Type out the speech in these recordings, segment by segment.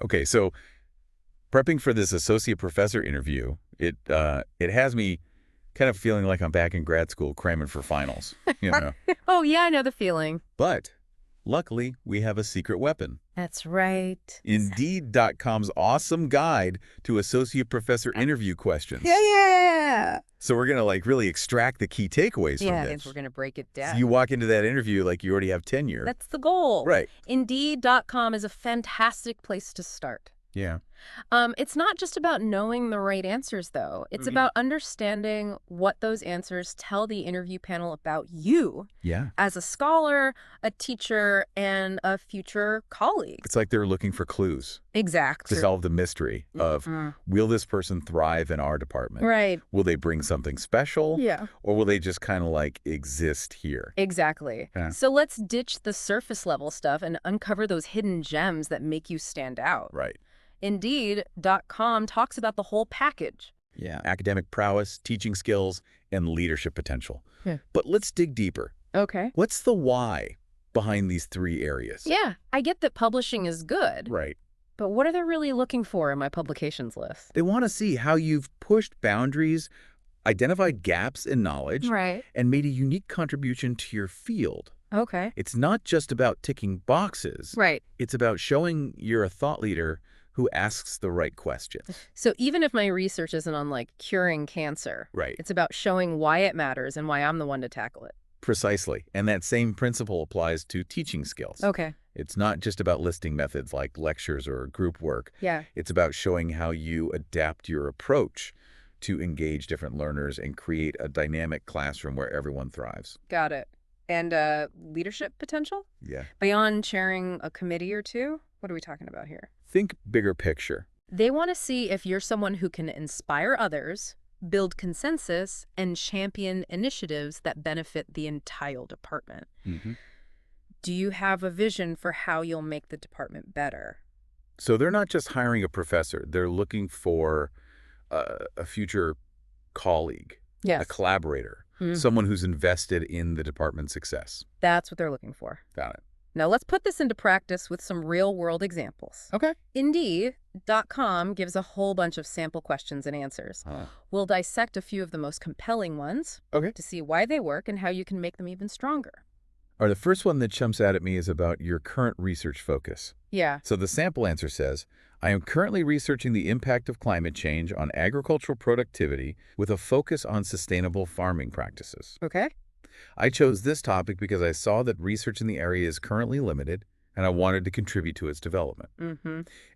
Okay, so prepping for this associate professor interview, it has me kind of feeling like I'm back in grad school cramming for finals, you know. Oh, yeah, I know the feeling. But luckily, we have a secret weapon. That's right. Indeed.com's awesome guide to associate professor interview questions. Yeah. So we're going to like really extract the key takeaways from Yeah, I this. think we're going to break it So down. you walk into that interview like you already have tenure. That's the goal. Right. Indeed.com is a fantastic place to start. Yeah. It's not just about knowing the right answers, though. It's about understanding what those answers tell the interview panel about you Yeah. as a scholar, a teacher, and a future colleague. It's like they're looking for clues Exactly. to solve the mystery of, will this person thrive in our department? Right. Will they bring something special? Yeah. Or will they just kind of like exist here? Exactly. Yeah. So let's ditch the surface level stuff and uncover those hidden gems that make you stand out. Right. Indeed.com talks about the whole package. Yeah. Academic prowess, teaching skills, and leadership potential. Yeah. But let's dig deeper. Okay. What's the why behind these three areas? Yeah, I get that publishing is good, Right. but what are they really looking for in my publications list? They want to see how you've pushed boundaries, identified gaps in knowledge, Right. and made a unique contribution to your field. Okay. It's not just about ticking boxes. Right. It's about showing you're a thought leader who asks the right questions. So even if my research isn't on, like, curing cancer, Right. it's about showing why it matters and why I'm the one to tackle it. Precisely. And that same principle applies to teaching skills. Okay. It's not just about listing methods like lectures or group work. Yeah. It's about showing how you adapt your approach to engage different learners and create a dynamic classroom where everyone thrives. Got it. And leadership potential? Yeah. Beyond chairing a committee or two? What are we talking about here? Think bigger picture. They want to see if you're someone who can inspire others, build consensus, and champion initiatives that benefit the entire department. Do you have a vision for how you'll make the department better? So they're not just hiring a professor. They're looking for a future colleague, a collaborator, someone who's invested in the department's success. That's what they're looking for. Got it. Now let's put this into practice with some real-world examples. Okay. Indeed.com gives a whole bunch of sample questions and answers. We'll dissect a few of the most compelling ones to see why they work and how you can make them even stronger. Or the first one that jumps out at me is about your current research focus. Yeah. So the sample answer says, I am currently researching the impact of climate change on agricultural productivity with a focus on sustainable farming practices. Okay. I chose this topic because I saw that research in the area is currently limited, and I wanted to contribute to its development.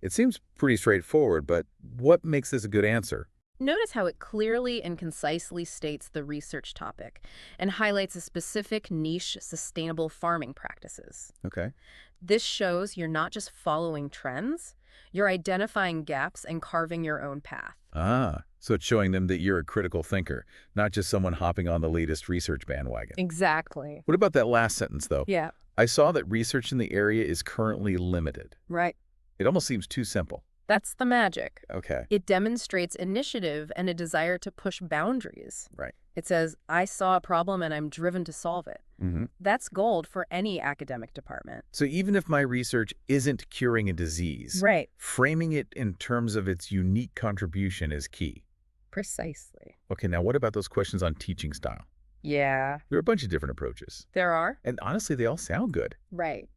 It seems pretty straightforward, but what makes this a good answer? Notice how it clearly and concisely states the research topic and highlights a specific niche sustainable farming practices. Okay. This shows you're not just following trends, you're identifying gaps and carving your own path. So it's showing them that you're a critical thinker, not just someone hopping on the latest research bandwagon. Exactly. What about that last sentence, though? Yeah. I saw that research in the area is currently limited. Right. It almost seems too simple. That's the magic. Okay. It demonstrates initiative and a desire to push boundaries. Right. It says, I saw a problem and I'm driven to solve it. That's gold for any academic department. So even if my research isn't curing a disease, Right. framing it in terms of its unique contribution is key. Precisely. Okay, now what about those questions on teaching style? Yeah. There are a bunch of different approaches. There are. And honestly, they all sound good. Right.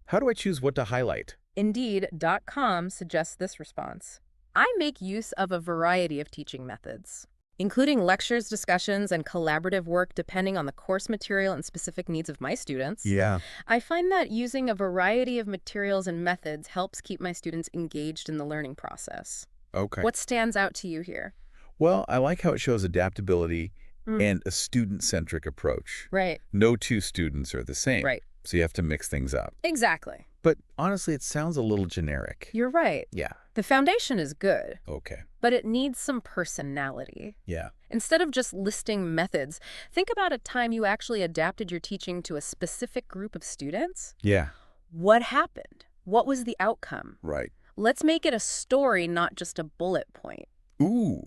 How do I choose what to highlight? Indeed.com suggests this response. I make use of a variety of teaching methods, including lectures, discussions, and collaborative work depending on the course material and specific needs of my students. Yeah. I find that using a variety of materials and methods helps keep my students engaged in the learning process. Okay. What stands out to you here? Well, I like how it shows adaptability and a student-centric approach. Right. No two students are the same. Right. So you have to mix things up. Exactly. But honestly, it sounds a little generic. You're right. Yeah. The foundation is good, Okay. but it needs some personality. Yeah. Instead of just listing methods, think about a time you actually adapted your teaching to a specific group of students. Yeah. What happened? What was the outcome? Right. Let's make it a story, not just a bullet point. Ooh,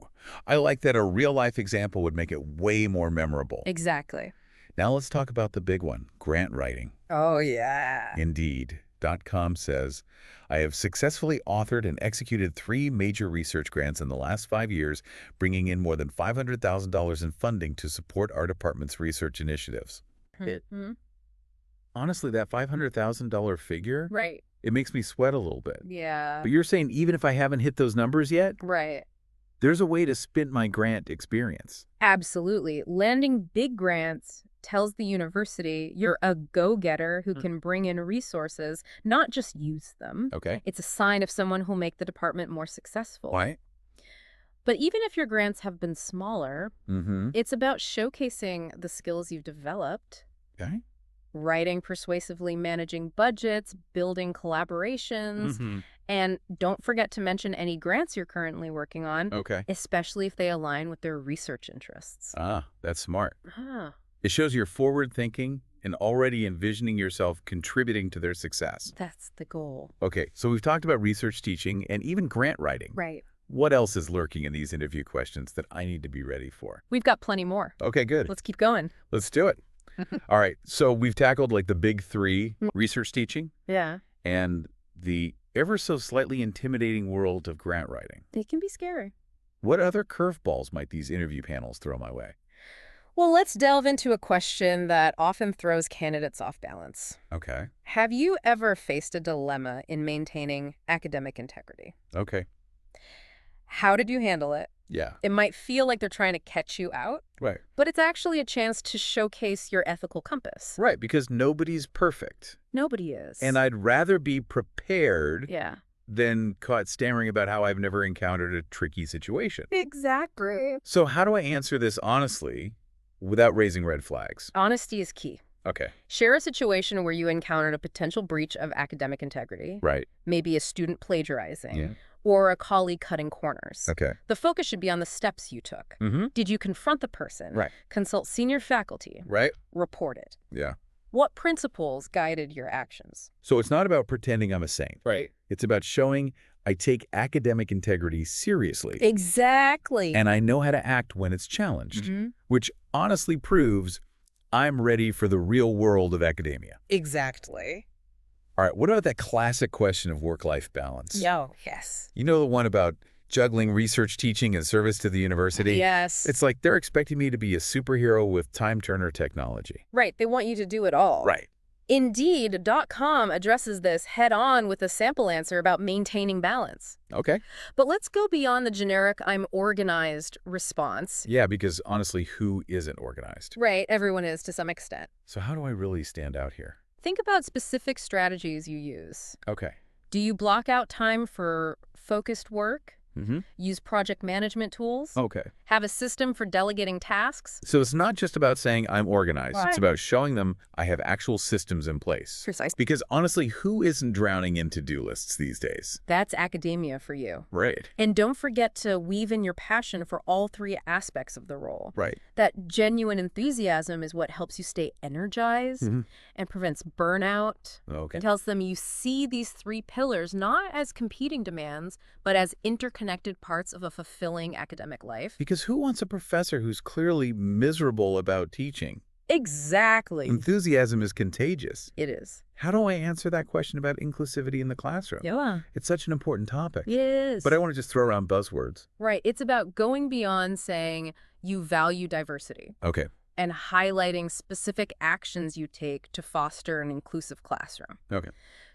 I like that a real-life example would make it way more memorable. Exactly. Now let's talk about the big one, grant writing. Oh, yeah. Indeed.com Research.com says, I have successfully authored and executed 3 major research grants in the last 5 years, bringing in more than $500,000 in funding to support our department's research initiatives. Honestly, that $500,000 figure, Right. it makes me sweat a little bit. Yeah. But you're saying even if I haven't hit those numbers yet, Right. there's a way to spin my grant experience. Absolutely. Landing big grants tells the university you're a go-getter who can bring in resources, not just use them. Okay. It's a sign of someone who'll make the department more successful. Why? But even if your grants have been smaller, Mm-hmm. it's about showcasing the skills you've developed. Okay. Writing persuasively, managing budgets, building collaborations, Mm-hmm. and don't forget to mention any grants you're currently working on, Okay. especially if they align with their research interests. Ah, that's smart. Huh. It shows you're forward thinking and already envisioning yourself contributing to their success. That's the goal. Okay, so we've talked about research teaching and even grant writing. Right. What else is lurking in these interview questions that I need to be ready for? We've got plenty more. Okay, good. Let's keep going. Let's do it. All right, so we've tackled like the big 3, research teaching Yeah. and the ever so slightly intimidating world of grant writing. It can be scary. What other curveballs might these interview panels throw my way? Well, let's delve into a question that often throws candidates off balance. Okay. Have you ever faced a dilemma in maintaining academic integrity? Okay. How did you handle it? Yeah. It might feel like they're trying to catch you out, Right. but it's actually a chance to showcase your ethical compass. Right, because nobody's perfect. Nobody is. And I'd rather be prepared Yeah. than caught stammering about how I've never encountered a tricky situation. Exactly. So how do I answer this honestly without raising red flags? Honesty is key. Okay. Share a situation where you encountered a potential breach of academic integrity, Right. maybe a student plagiarizing, Yeah. or a colleague cutting corners. Okay. The focus should be on the steps you took. Mm-hmm. Did you confront the person? Right. Consult senior faculty? Right? Report it? Yeah. What principles guided your actions? So it's not about pretending I'm a saint. Right. It's about showing I take academic integrity seriously. Exactly. And I know how to act when it's challenged, Mhm. which honestly proves I'm ready for the real world of academia. Exactly. All right, what about that classic question of work-life balance? Yes. You know the one about juggling research, teaching, and service to the university? Yes. It's like they're expecting me to be a superhero with time-turner technology. Right. They want you to do it all. Right. Indeed.com addresses this head-on with a sample answer about maintaining balance. Okay. But let's go beyond the generic "I'm organized" response. Yeah, because honestly, who isn't organized? Right. Everyone is to some extent. So how do I really stand out here? Think about specific strategies you use. Okay. Do you block out time for focused work? Mm-hmm. Use project management tools? Okay. Have a system for delegating tasks? So it's not just about saying I'm organized. Right. It's about showing them I have actual systems in place. Precisely. Because honestly, who isn't drowning in to-do lists these days? That's academia for you. Right. And don't forget to weave in your passion for all 3 aspects of the role. Right. That genuine enthusiasm is what helps you stay energized and prevents burnout. Okay. It tells them you see these 3 pillars not as competing demands, but as interconnected parts of a fulfilling academic life. Because who wants a professor who's clearly miserable about teaching? Exactly. Enthusiasm is contagious. It is. How do I answer that question about inclusivity in the classroom? Yeah. It's such an important topic. Yes. But I want to just throw around buzzwords. Right. It's about going beyond saying you value diversity Okay. and highlighting specific actions you take to foster an inclusive classroom. Okay.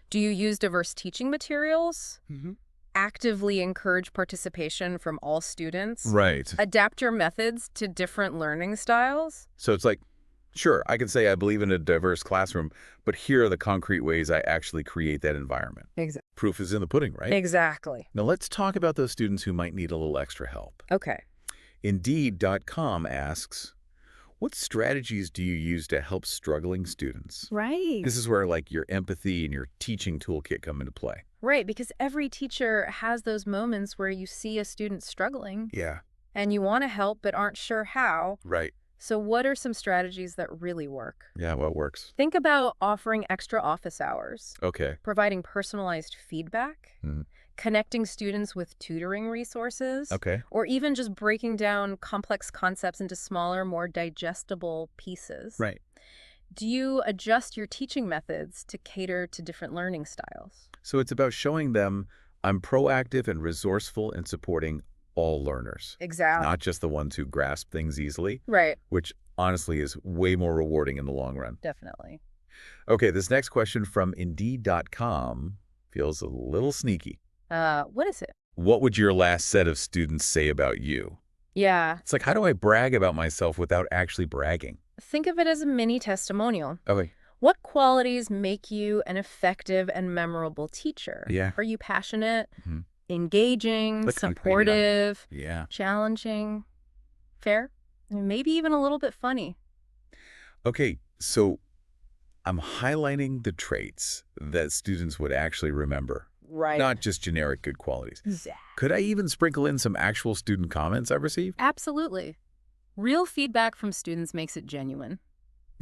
Do you use diverse teaching materials? Mm-hmm. Actively encourage participation from all students? Right. Adapt your methods to different learning styles? So it's like, sure, I can say I believe in a diverse classroom, but here are the concrete ways I actually create that environment. Exactly. Proof is in the pudding, right? Exactly. Now let's talk about those students who might need a little extra help. Okay. Indeed.com asks, what strategies do you use to help struggling students? Right. This is where like your empathy and your teaching toolkit come into play. Right, because every teacher has those moments where you see a student struggling Yeah. and you want to help but aren't sure how. Right. So what are some strategies that really work? Yeah, what works? Think about offering extra office hours, Okay. providing personalized feedback, Mhm. connecting students with tutoring resources, Okay. or even just breaking down complex concepts into smaller, more digestible pieces. Right. Do you adjust your teaching methods to cater to different learning styles? So it's about showing them I'm proactive and resourceful in supporting all learners, Exactly. not just the ones who grasp things easily, Right. which honestly is way more rewarding in the long run. Definitely. Okay, this next question from Indeed.com feels a little sneaky. What is it? What would your last set of students say about you? Yeah. It's like, how do I brag about myself without actually bragging? Think of it as a mini testimonial. Okay. What qualities make you an effective and memorable teacher? Yeah. Are you passionate, Mhm. engaging, Like concrete, supportive, Yeah. challenging, fair, and maybe even a little bit funny? Okay, so I'm highlighting the traits that students would actually remember, Right. not just generic good qualities. Exactly. Could I even sprinkle in some actual student comments I've received? Absolutely. Real feedback from students makes it genuine.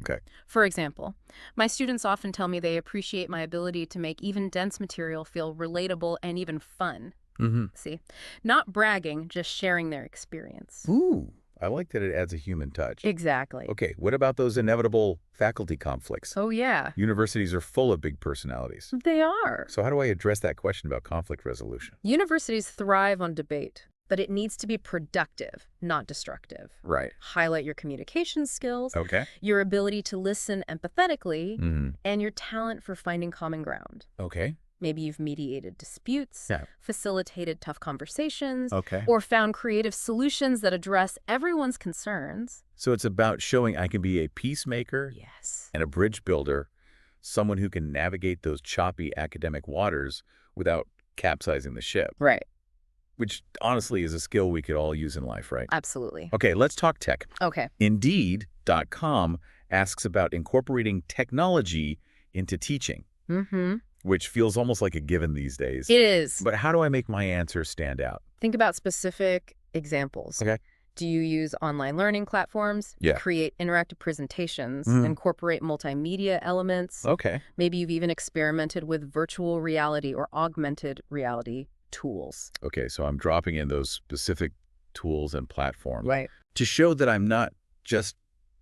Okay. For example, my students often tell me they appreciate my ability to make even dense material feel relatable and even fun. Mm-hmm. See? Not bragging, just sharing their experience. Ooh, I like that it adds a human touch. Exactly. Okay, what about those inevitable faculty conflicts? Oh, yeah. Universities are full of big personalities. They are. So how do I address that question about conflict resolution? Universities thrive on debate, but it needs to be productive, not destructive. Right. Highlight your communication skills, Okay. your ability to listen empathetically, Mm-hmm. and your talent for finding common ground. Okay. Maybe you've mediated disputes, Yeah. facilitated tough conversations, Okay. or found creative solutions that address everyone's concerns. So it's about showing I can be a peacemaker Yes. and a bridge builder, someone who can navigate those choppy academic waters without capsizing the ship, Right. which honestly is a skill we could all use in life, right? Absolutely. Okay, let's talk tech. Okay. Indeed.com asks about incorporating technology into teaching, Mm-hmm. which feels almost like a given these days. It is. But how do I make my answer stand out? Think about specific examples. Okay. Do you use online learning platforms? Yeah. Create interactive presentations? Mhm. Incorporate multimedia elements? Okay. Maybe you've even experimented with virtual reality or augmented reality tools. Okay, so I'm dropping in those specific tools and platforms Right. to show that I'm not just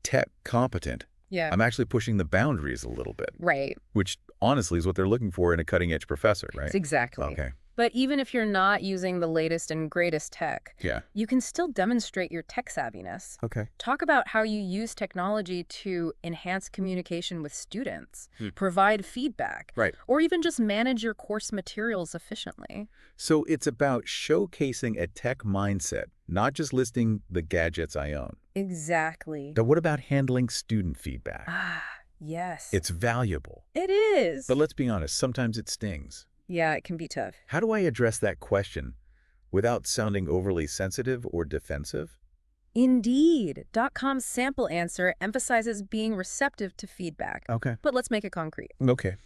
tech competent. Yeah. I'm actually pushing the boundaries a little bit, Right. which honestly is what they're looking for in a cutting-edge professor, right? Exactly. Okay. But even if you're not using the latest and greatest tech, Yeah. you can still demonstrate your tech savviness. Okay. Talk about how you use technology to enhance communication with students, Hmm. provide feedback, Right. or even just manage your course materials efficiently. So it's about showcasing a tech mindset, not just listing the gadgets I own. Exactly. Now, what about handling student feedback? Ah, yes. It's valuable. It is. But let's be honest, sometimes it stings. Yeah, it can be tough. How do I address that question without sounding overly sensitive or defensive? Indeed.com's sample answer emphasizes being receptive to feedback. Okay. But let's make it concrete. Okay.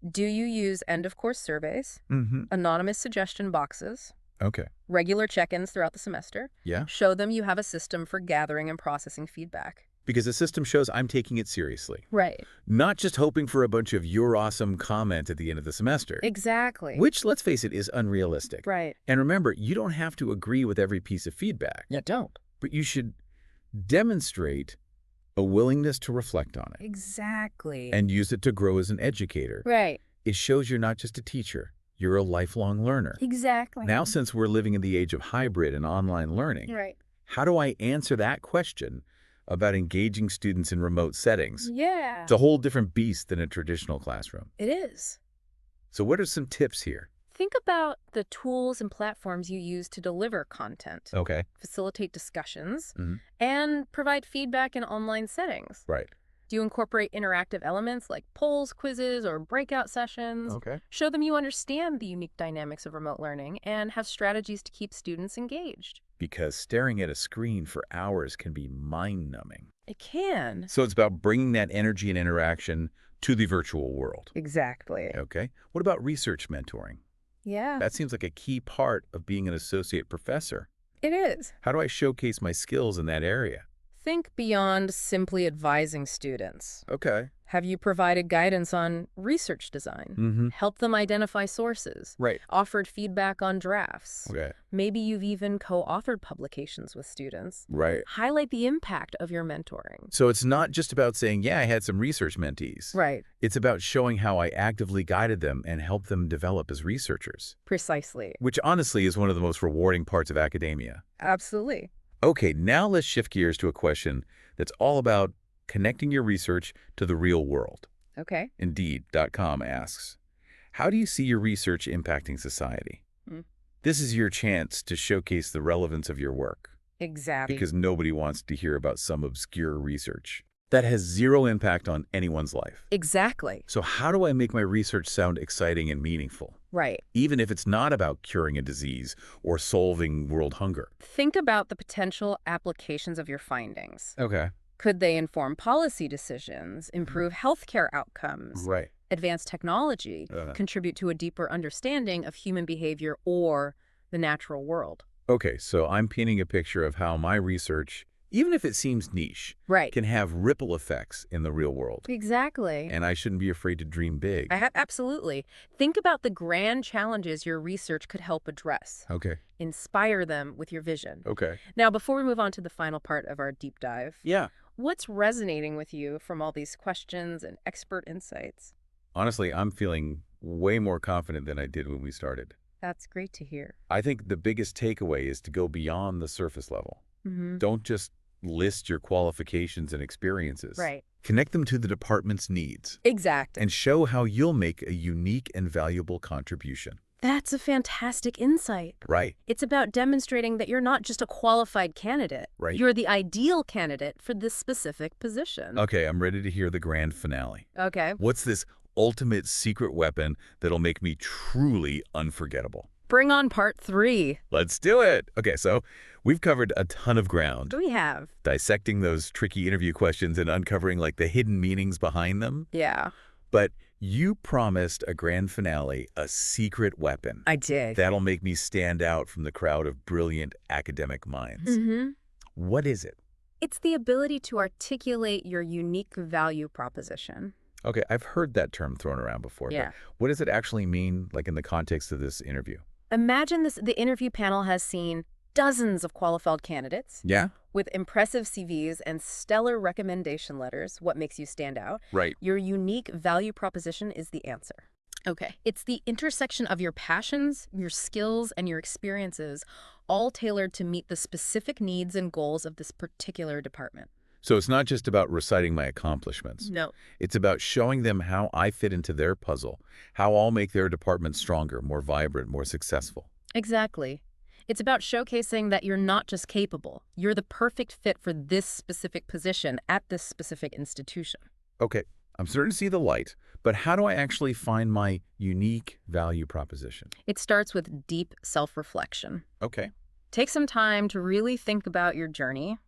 Do you use end-of-course surveys, Mm-hmm. anonymous suggestion boxes, Okay. regular check-ins throughout the semester? Yeah. Show them you have a system for gathering and processing feedback. Because the system shows I'm taking it seriously, Right. not just hoping for a bunch of "you're awesome" comment at the end of the semester, Exactly. which, let's face it, is unrealistic. Right. And remember, you don't have to agree with every piece of feedback, Yeah, don't. but you should demonstrate a willingness to reflect on it Exactly. and use it to grow as an educator. Right. It shows you're not just a teacher, you're a lifelong learner. Exactly. Now, since we're living in the age of hybrid and online learning, Right. how do I answer that question about engaging students in remote settings? Yeah. It's a whole different beast than a traditional classroom. It is. So what are some tips here? Think about the tools and platforms you use to deliver content, Okay. facilitate discussions, Mhm. and provide feedback in online settings. Right. Do you incorporate interactive elements like polls, quizzes, or breakout sessions? Okay. Show them you understand the unique dynamics of remote learning and have strategies to keep students engaged. Because staring at a screen for hours can be mind-numbing. It can. So it's about bringing that energy and interaction to the virtual world. Exactly. Okay. What about research mentoring? Yeah, That seems like a key part of being an associate professor. it is. How do I showcase my skills in that area? Think beyond simply advising students. Okay. Have you provided guidance on research design? Mm-hmm. Helped them identify sources? Right. Offered feedback on drafts? Okay. Maybe you've even co-authored publications with students. Right. Highlight the impact of your mentoring. So it's not just about saying, yeah, I had some research mentees. Right. It's about showing how I actively guided them and helped them develop as researchers, Precisely. which honestly is one of the most rewarding parts of academia. Absolutely. Okay, now let's shift gears to a question that's all about connecting your research to the real world. Okay. Indeed.com asks, how do you see your research impacting society? Hmm. This is your chance to showcase the relevance of your work, Exactly. because nobody wants to hear about some obscure research that has zero impact on anyone's life. Exactly. So how do I make my research sound exciting and meaningful, Right. even if it's not about curing a disease or solving world hunger? Think about the potential applications of your findings. Okay. Could they inform policy decisions, improve healthcare outcomes, Right. advance technology, contribute to a deeper understanding of human behavior or the natural world? Okay, so I'm painting a picture of how my research, even if it seems niche, Right. can have ripple effects in the real world. Exactly. And I shouldn't be afraid to dream big. Absolutely. Think about the grand challenges your research could help address. Okay. Inspire them with your vision. Okay. Now, before we move on to the final part of our deep dive, Yeah. what's resonating with you from all these questions and expert insights? Honestly, I'm feeling way more confident than I did when we started. That's great to hear. I think the biggest takeaway is to go beyond the surface level. Mm-hmm. Don't just list your qualifications and experiences. Right. Connect them to the department's needs Exactly. and show how you'll make a unique and valuable contribution. That's a fantastic insight. Right. It's about demonstrating that you're not just a qualified candidate. Right. You're the ideal candidate for this specific position. Okay, I'm ready to hear the grand finale. Okay. What's this ultimate secret weapon that'll make me truly unforgettable? Bring on part 3. Let's do it. Okay, so we've covered a ton of ground, We have. dissecting those tricky interview questions and uncovering like the hidden meanings behind them. Yeah. But you promised a grand finale, a secret weapon. I did. That'll make me stand out from the crowd of brilliant academic minds. Mm-hmm. What is it? It's the ability to articulate your unique value proposition. Okay, I've heard that term thrown around before, Yeah. but what does it actually mean, like in the context of this interview? Imagine the interview panel has seen dozens of qualified candidates Yeah? with impressive CVs and stellar recommendation letters. What makes you stand out? Right. Your unique value proposition is the answer. Okay. It's the intersection of your passions, your skills, and your experiences, all tailored to meet the specific needs and goals of this particular department. So it's not just about reciting my accomplishments. No. It's about showing them how I fit into their puzzle, how I'll make their department stronger, more vibrant, more successful. Exactly. It's about showcasing that you're not just capable. You're the perfect fit for this specific position at this specific institution. Okay, I'm starting to see the light, but how do I actually find my unique value proposition? It starts with deep self-reflection. Okay. Take some time to really think about your journey.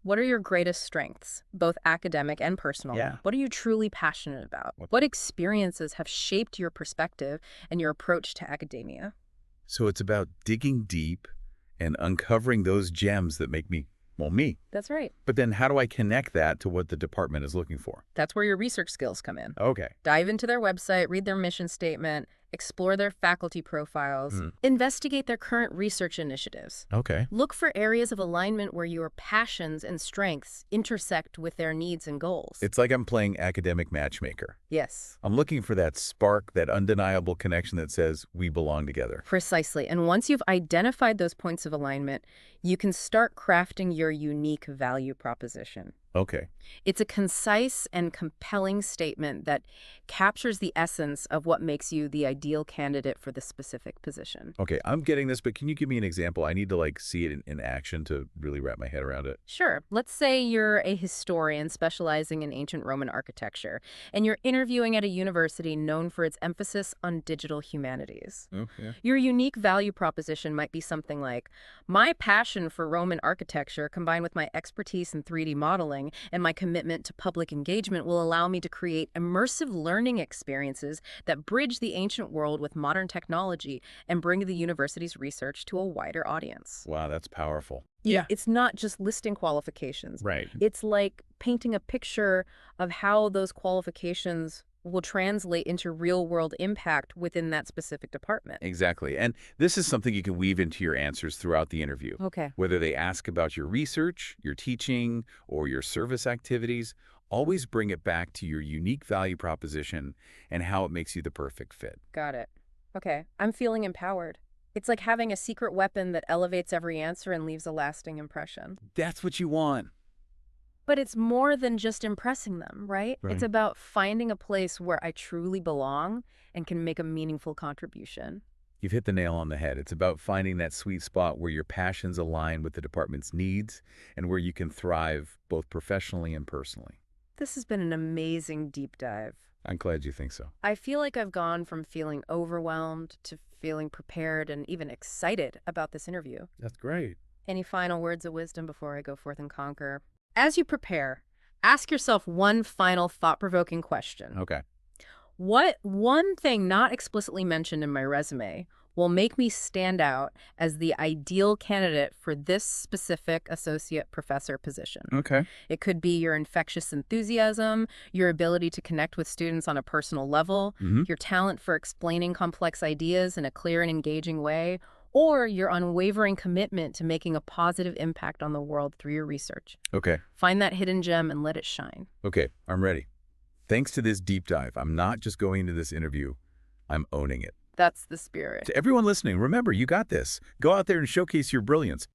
What are your greatest strengths, both academic and personal? Yeah. What are you truly passionate about? What experiences have shaped your perspective and your approach to academia? So it's about digging deep and uncovering those gems that make me, well, me. That's right. But then how do I connect that to what the department is looking for? That's where your research skills come in. Okay. Dive into their website, read their mission statement, explore their faculty profiles, investigate their current research initiatives. Okay. Look for areas of alignment where your passions and strengths intersect with their needs and goals. It's like I'm playing academic matchmaker. Yes, I'm looking for that spark, that undeniable connection that says we belong together. precisely. And once you've identified those points of alignment, you can start crafting your unique value proposition. Okay. It's a concise and compelling statement that captures the essence of what makes you the ideal candidate for the specific position. Okay, I'm getting this, but can you give me an example? I need to like see it in action to really wrap my head around it. Sure. Let's say you're a historian specializing in ancient Roman architecture, and you're interviewing at a university known for its emphasis on digital humanities. Okay. Your unique value proposition might be something like, my passion for Roman architecture combined with my expertise in 3D modeling storytelling and my commitment to public engagement will allow me to create immersive learning experiences that bridge the ancient world with modern technology and bring the university's research to a wider audience. Wow, that's powerful. Yeah. It's not just listing qualifications. Right. It's like painting a picture of how those qualifications will translate into real-world impact within that specific department. Exactly. And this is something you can weave into your answers throughout the interview. Okay. Whether they ask about your research, your teaching, or your service activities, always bring it back to your unique value proposition and how it makes you the perfect fit. Got it. Okay. I'm feeling empowered. It's like having a secret weapon that elevates every answer and leaves a lasting impression. That's what you want. But it's more than just impressing them, right? Right. It's about finding a place where I truly belong and can make a meaningful contribution. You've hit the nail on the head. It's about finding that sweet spot where your passions align with the department's needs and where you can thrive both professionally and personally. This has been an amazing deep dive. I'm glad you think so. I feel like I've gone from feeling overwhelmed to feeling prepared and even excited about this interview. That's great. Any final words of wisdom before I go forth and conquer? As you prepare, ask yourself one final thought-provoking question. Okay. What one thing not explicitly mentioned in my resume will make me stand out as the ideal candidate for this specific associate professor position? Okay. It could be your infectious enthusiasm, your ability to connect with students on a personal level, your talent for explaining complex ideas in a clear and engaging way, or your unwavering commitment to making a positive impact on the world through your research. Okay. Find that hidden gem and let it shine. Okay. I'm ready. Thanks to this deep dive, I'm not just going into this interview, I'm owning it. That's the spirit. To everyone listening, remember, you got this. Go out there and showcase your brilliance.